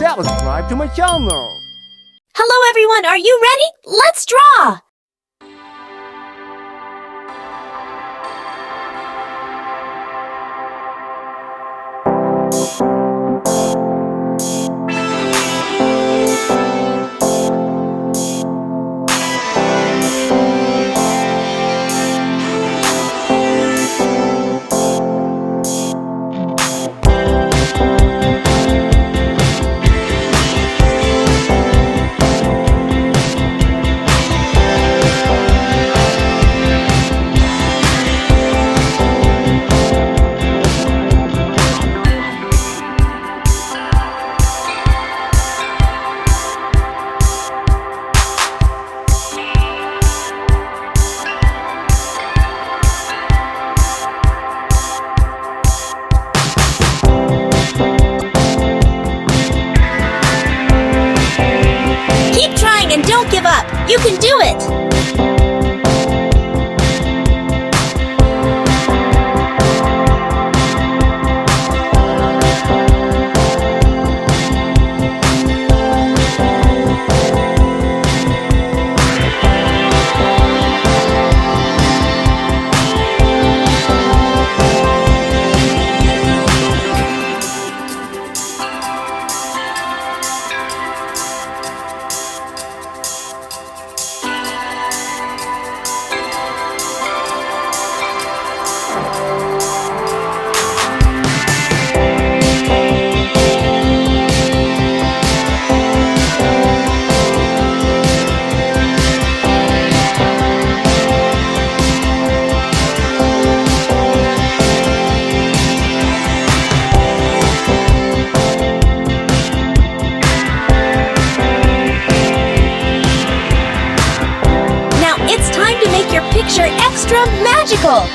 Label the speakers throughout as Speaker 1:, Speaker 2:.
Speaker 1: subscribe to my channel.
Speaker 2: Hello everyone, are you ready? Let's draw! And don't give up. You can do it. Picture extra magical!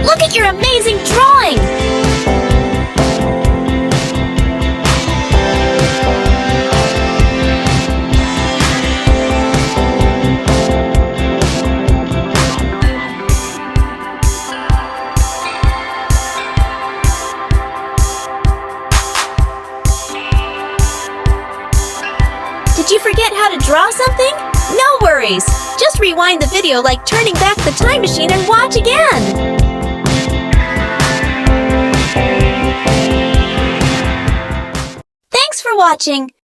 Speaker 2: Look at your amazing drawing! Did you forget how to draw something? No worries! Just rewind the video like turning back the time machine and watch again! Thanks for watching!